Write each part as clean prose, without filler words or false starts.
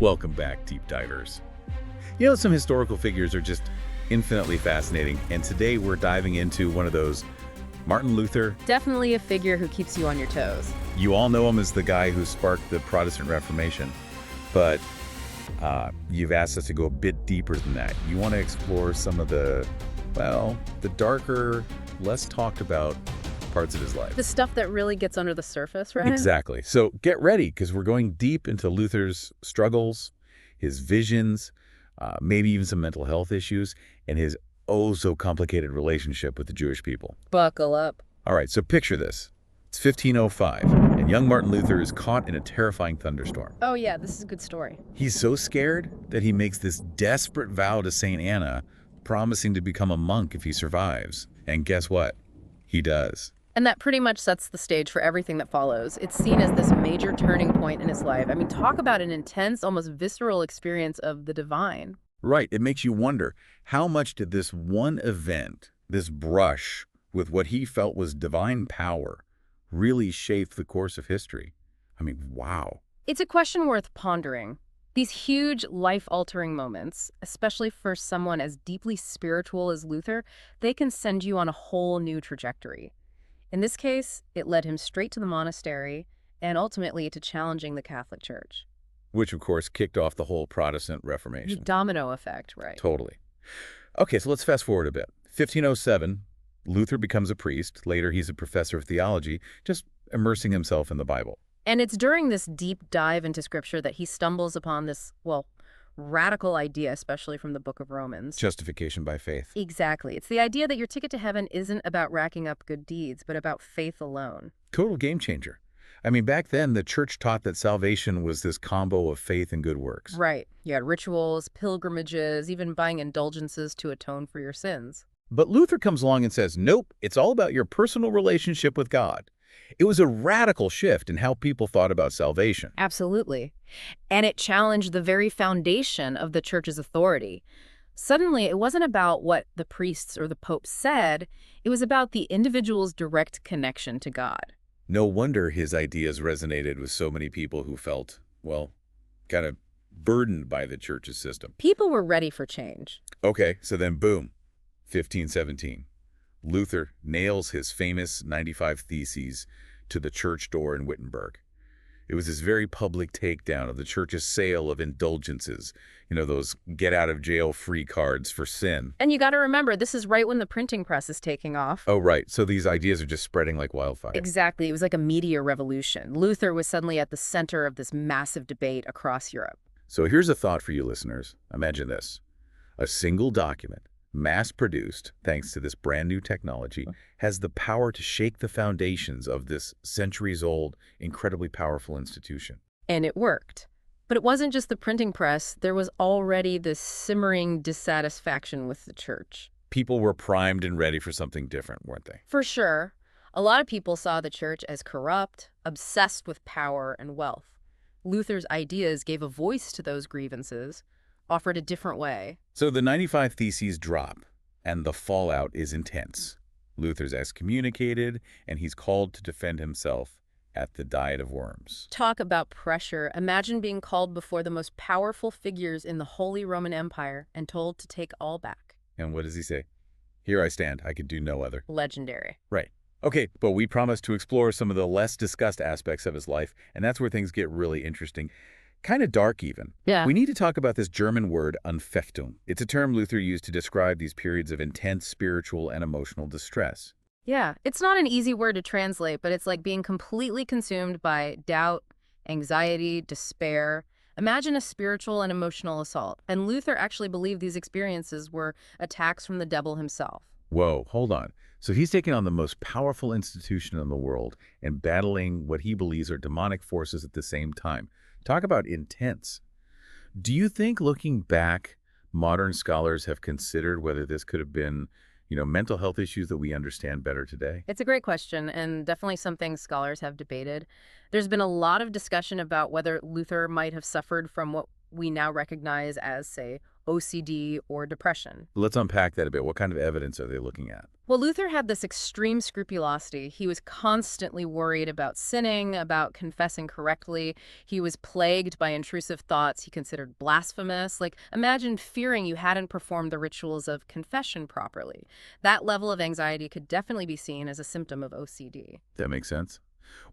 Welcome back, deep divers. You know, some historical figures are just infinitely fascinating, and today we're diving into one of those. Martin Luther. Definitely a figure who keeps you on your toes. You all know him as the guy who sparked the Protestant Reformation, but you've asked us to go a bit deeper than that. You want to explore some of the darker, less talked about parts of his life. The stuff that really gets under the surface, right? Exactly. So get ready, because we're going deep into Luther's struggles, his visions, maybe even some mental health issues, and his oh-so-complicated relationship with the Jewish people. Buckle up. All right, so picture this. It's 1505, and young Martin Luther is caught in a terrifying thunderstorm. Oh yeah, this is a good story. He's so scared that he makes this desperate vow to St. Anna, promising to become a monk if he survives. And guess what? He does. And that pretty much sets the stage for everything that follows. It's seen as this major turning point in his life. I mean, talk about an intense, almost visceral experience of the divine. Right. It makes you wonder, how much did this one event, this brush with what he felt was divine power, really shape the course of history? I mean, wow. It's a question worth pondering. These huge, life-altering moments, especially for someone as deeply spiritual as Luther, they can send you on a whole new trajectory. In this case, it led him straight to the monastery and ultimately to challenging the Catholic Church. Which, of course, kicked off the whole Protestant Reformation. The domino effect, right? Totally. Okay, so let's fast forward a bit. 1507, Luther becomes a priest. Later, he's a professor of theology, just immersing himself in the Bible. And it's during this deep dive into Scripture that he stumbles upon this, radical idea, especially from the Book of Romans. Justification by faith. Exactly. It's the idea that your ticket to heaven isn't about racking up good deeds, but about faith alone. Total game changer. I mean, back then, the church taught that salvation was this combo of faith and good works. Right. You had rituals, pilgrimages, even buying indulgences to atone for your sins. But Luther comes along and says, nope, it's all about your personal relationship with God. It was a radical shift in how people thought about salvation. Absolutely. And it challenged the very foundation of the church's authority. Suddenly, it wasn't about what the priests or the pope said. It was about the individual's direct connection to God. No wonder his ideas resonated with so many people who felt, kind of burdened by the church's system. People were ready for change. Okay, so then boom, 1517. Luther nails his famous 95 Theses to the church door in Wittenberg. It was this very public takedown of the church's sale of indulgences, those get-out-of-jail-free cards for sin. And you got to remember, this is right when the printing press is taking off. Oh, right. So these ideas are just spreading like wildfire. Exactly. It was like a media revolution. Luther was suddenly at the center of this massive debate across Europe. So here's a thought for you listeners. Imagine this. A single document, mass-produced, thanks to this brand new technology, has the power to shake the foundations of this centuries-old, incredibly powerful institution. And it worked. But it wasn't just the printing press. There was already this simmering dissatisfaction with the church. People were primed and ready for something different, weren't they? For sure. A lot of people saw the church as corrupt, obsessed with power and wealth. Luther's ideas gave a voice to those grievances, offered a different way. So the 95 Theses drop, and the fallout is intense. Luther's excommunicated, and he's called to defend himself at the Diet of Worms. Talk about pressure. Imagine being called before the most powerful figures in the Holy Roman Empire and told to take all back. And what does he say? Here I stand. I could do no other. Legendary. Right. Okay, but we promised to explore some of the less discussed aspects of his life, and that's where things get really interesting. Kind of dark, even. Yeah. We need to talk about this German word, Anfechtung. It's a term Luther used to describe these periods of intense spiritual and emotional distress. Yeah, it's not an easy word to translate, but it's like being completely consumed by doubt, anxiety, despair. Imagine a spiritual and emotional assault. And Luther actually believed these experiences were attacks from the devil himself. Whoa, hold on. So he's taking on the most powerful institution in the world and battling what he believes are demonic forces at the same time. Talk about intense. Do you think, looking back, modern scholars have considered whether this could have been, mental health issues that we understand better today? It's a great question, and definitely something scholars have debated. There's been a lot of discussion about whether Luther might have suffered from what we now recognize as, say, OCD, or depression. Let's unpack that a bit. What kind of evidence are they looking at? Well, Luther had this extreme scrupulosity. He was constantly worried about sinning, about confessing correctly. He was plagued by intrusive thoughts he considered blasphemous. Like, imagine fearing you hadn't performed the rituals of confession properly. That level of anxiety could definitely be seen as a symptom of OCD. That makes sense.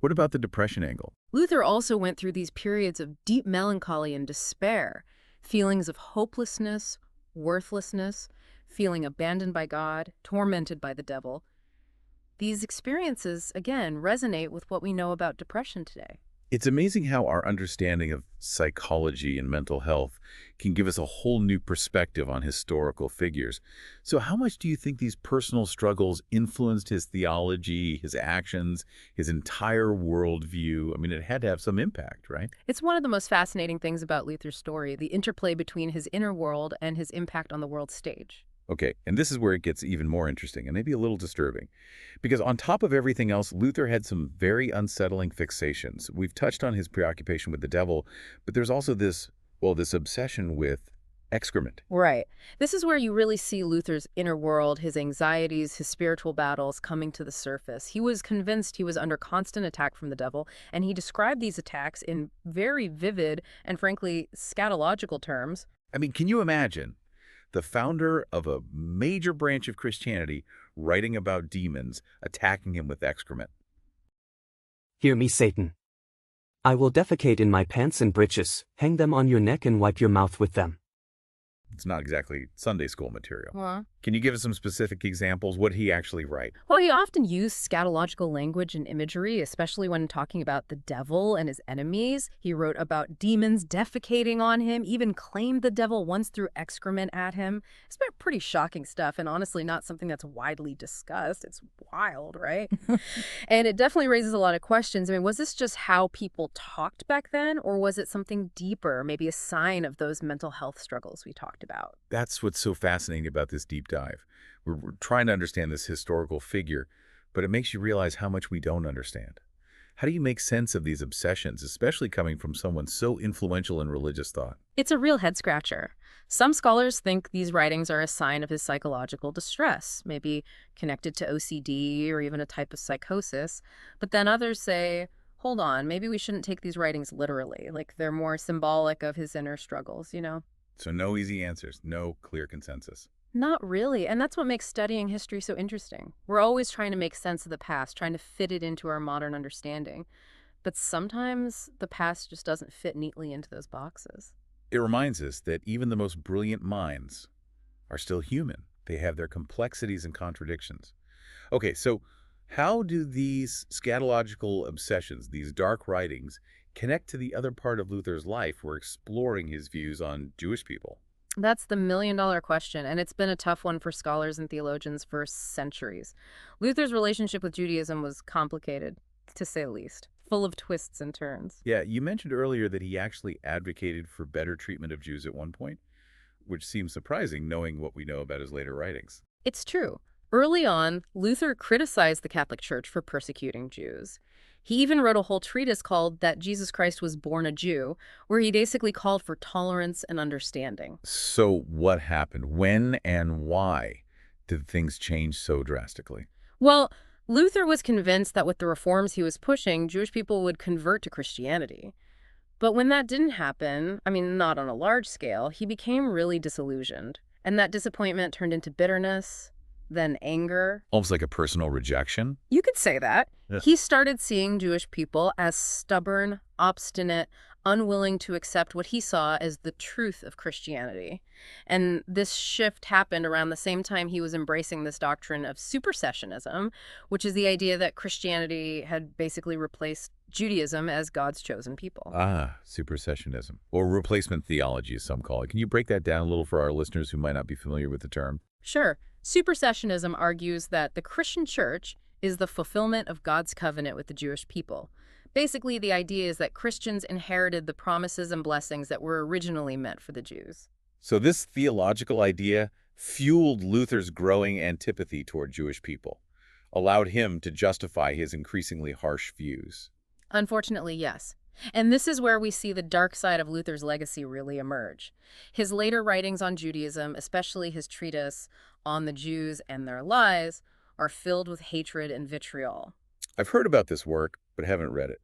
What about the depression angle? Luther also went through these periods of deep melancholy and despair, feelings of hopelessness, worthlessness, feeling abandoned by God, tormented by the devil. These experiences, again, resonate with what we know about depression today. It's amazing how our understanding of psychology and mental health can give us a whole new perspective on historical figures. So how much do you think these personal struggles influenced his theology, his actions, his entire worldview? I mean, it had to have some impact, right? It's one of the most fascinating things about Luther's story, the interplay between his inner world and his impact on the world stage. Okay, and this is where it gets even more interesting and maybe a little disturbing. Because on top of everything else, Luther had some very unsettling fixations. We've touched on his preoccupation with the devil, but there's also this obsession with excrement. Right. This is where you really see Luther's inner world, his anxieties, his spiritual battles coming to the surface. He was convinced he was under constant attack from the devil, and he described these attacks in very vivid and frankly scatological terms. I mean, can you imagine the founder of a major branch of Christianity writing about demons attacking him with excrement? Hear me, Satan. I will defecate in my pants and breeches, hang them on your neck and wipe your mouth with them. It's not exactly Sunday school material. Well, Can you give us some specific examples? What did he actually write? he often used scatological language and imagery, especially when talking about the devil and his enemies. He wrote about demons defecating on him, even claimed the devil once threw excrement at him. It's pretty shocking stuff, and honestly not something that's widely discussed. It's wild, right? And it definitely raises a lot of questions. I mean, was this just how people talked back then, or was it something deeper, maybe a sign of those mental health struggles we talked about? That's what's so fascinating about this deep dive. We're trying to understand this historical figure, but it makes you realize how much we don't understand. How do you make sense of these obsessions, especially coming from someone so influential in religious thought? It's a real head-scratcher. Some scholars think these writings are a sign of his psychological distress, maybe connected to OCD or even a type of psychosis. But then others say, hold on, maybe we shouldn't take these writings literally, like they're more symbolic of his inner struggles. So no easy answers, no clear consensus. Not really, and that's what makes studying history so interesting. We're always trying to make sense of the past, trying to fit it into our modern understanding. But sometimes the past just doesn't fit neatly into those boxes. It reminds us that even the most brilliant minds are still human. They have their complexities and contradictions. Okay, so how do these scatological obsessions, these dark writings, connect to the other part of Luther's life? We're exploring his views on Jewish people. That's the million-dollar question, and it's been a tough one for scholars and theologians for centuries. Luther's relationship with Judaism was complicated, to say the least, full of twists and turns. Yeah, you mentioned earlier that he actually advocated for better treatment of Jews at one point, which seems surprising knowing what we know about his later writings. It's true. Early on, Luther criticized the Catholic Church for persecuting Jews. He even wrote a whole treatise called That Jesus Christ Was Born a Jew, where he basically called for tolerance and understanding. So what happened? When and why did things change so drastically? Well, Luther was convinced that with the reforms he was pushing, Jewish people would convert to Christianity. But when that didn't happen, I mean, not on a large scale, he became really disillusioned. And that disappointment turned into bitterness, then anger. Almost like a personal rejection? You could say that. Yeah. He started seeing Jewish people as stubborn, obstinate, unwilling to accept what he saw as the truth of Christianity. And this shift happened around the same time he was embracing this doctrine of supersessionism, which is the idea that Christianity had basically replaced Judaism as God's chosen people. Ah, supersessionism, or replacement theology, as some call it. Can you break that down a little for our listeners who might not be familiar with the term? Sure. Supersessionism argues that the Christian church is the fulfillment of God's covenant with the Jewish people. Basically, the idea is that Christians inherited the promises and blessings that were originally meant for the Jews. So this theological idea fueled Luther's growing antipathy toward Jewish people, allowed him to justify his increasingly harsh views. Unfortunately, yes. And this is where we see the dark side of Luther's legacy really emerge. His later writings on Judaism, especially his treatise On the Jews and Their Lies, are filled with hatred and vitriol. I've heard about this work, but haven't read it.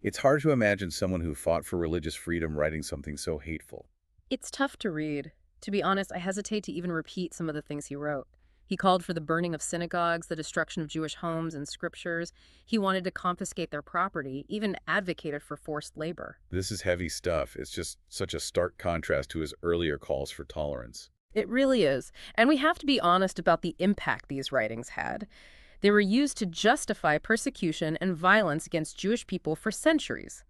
It's hard to imagine someone who fought for religious freedom writing something so hateful. It's tough to read. To be honest, I hesitate to even repeat some of the things he wrote. He called for the burning of synagogues, the destruction of Jewish homes and scriptures. He wanted to confiscate their property, even advocated for forced labor. This is heavy stuff. It's just such a stark contrast to his earlier calls for tolerance. It really is. And we have to be honest about the impact these writings had. They were used to justify persecution and violence against Jewish people for centuries.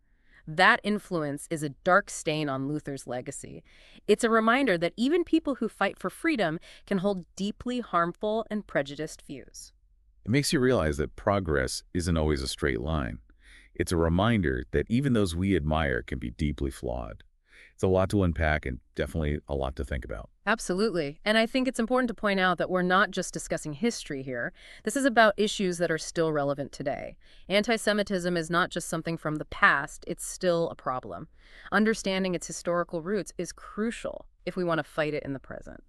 That influence is a dark stain on Luther's legacy. It's a reminder that even people who fight for freedom can hold deeply harmful and prejudiced views. It makes you realize that progress isn't always a straight line. It's a reminder that even those we admire can be deeply flawed. It's a lot to unpack and definitely a lot to think about. Absolutely. And I think it's important to point out that we're not just discussing history here. This is about issues that are still relevant today. Anti-Semitism is not just something from the past, it's still a problem. Understanding its historical roots is crucial if we want to fight it in the present.